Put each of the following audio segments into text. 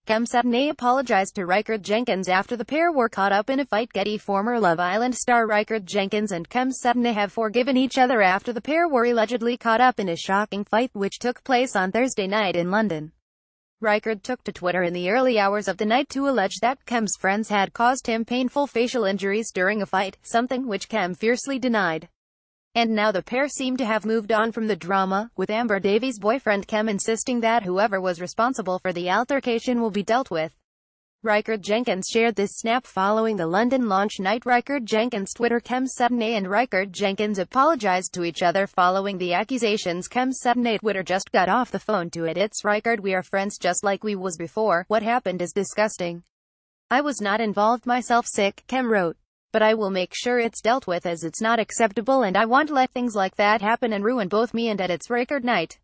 Cetinay apologized to Rykard Jenkins after the pair were caught up in a fight. Getty. Former Love Island star Rykard Jenkins and Cetinay have forgiven each other after the pair were allegedly caught up in a shocking fight which took place on Thursday night in London. Rykard took to Twitter in the early hours of the night to allege that Cem's friends had caused him painful facial injuries during a fight, something which Cem fiercely denied. And now the pair seem to have moved on from the drama, with Amber Davies' boyfriend Cem insisting that whoever was responsible for the altercation will be dealt with. Rykard Jenkins shared this snap following the London launch night. Rykard Jenkins Twitter. Cetinay and Rykard Jenkins apologized to each other following the accusations. Cetinay Twitter just got off the phone to it. It's Rykard, we are friends just like we was before. What happened is disgusting. I was not involved myself, sick, Cem wrote. But I will make sure it's dealt with as it's not acceptable and I won't let things like that happen and ruin both me and It's Rykard night.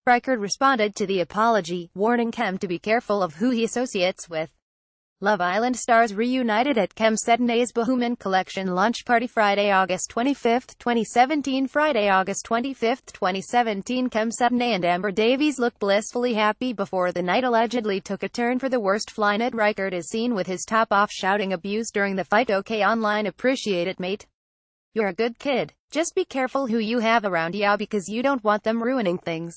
Rykard responded to the apology, warning Cem to be careful of who he associates with. Love Island stars reunited at Cetinay's Bohemian Collection launch party Friday, August 25, 2017. Friday, August 25, 2017. Cetinay and Amber Davies looked blissfully happy before the night allegedly took a turn for the worst. Flynet. Rykard is seen with his top off shouting abuse during the fight. Okay online, appreciate it mate. You're a good kid. Just be careful who you have around ya because you don't want them ruining things.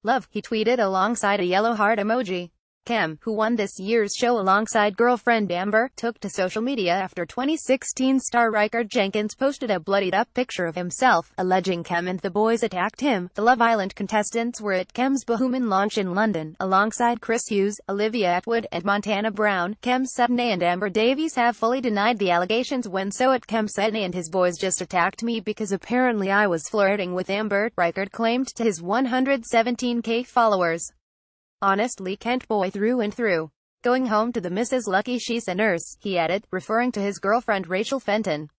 Love, he tweeted alongside a yellow heart emoji. Cem, who won this year's show alongside girlfriend Amber, took to social media after 2016 star Rykard Jenkins posted a bloodied-up picture of himself, alleging Cem and the boys attacked him. The Love Island contestants were at Cem's Bohemian launch in London, alongside Chris Hughes, Olivia Atwood, and Montana Brown. Cetinay and Amber Davies have fully denied the allegations when so at Cetinay and his boys just attacked me because apparently I was flirting with Amber, Rykard claimed to his 117k followers. Honestly Kent boy through and through. Going home to the Mrs. Lucky, she's a nurse, he added, referring to his girlfriend Rachel Fenton.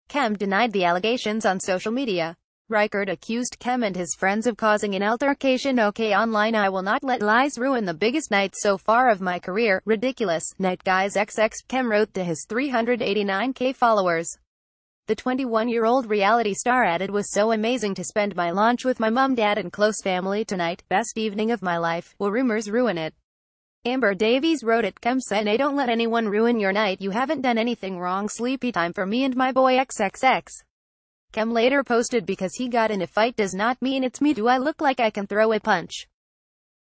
Cem denied the allegations on social media. Rykard accused Cem and his friends of causing an altercation. Okay online, I will not let lies ruin the biggest night so far of my career. Ridiculous night guys XX, Cem wrote to his 389k followers. The 21-year-old reality star added, was so amazing to spend my launch with my mum, dad and close family tonight. Best evening of my life. Will rumors ruin it? Amber Davies wrote at Cetinay, don't let anyone ruin your night. You haven't done anything wrong. Sleepy time for me and my boy XXX. Cem later posted, because he got in a fight does not mean it's me. Do I look like I can throw a punch?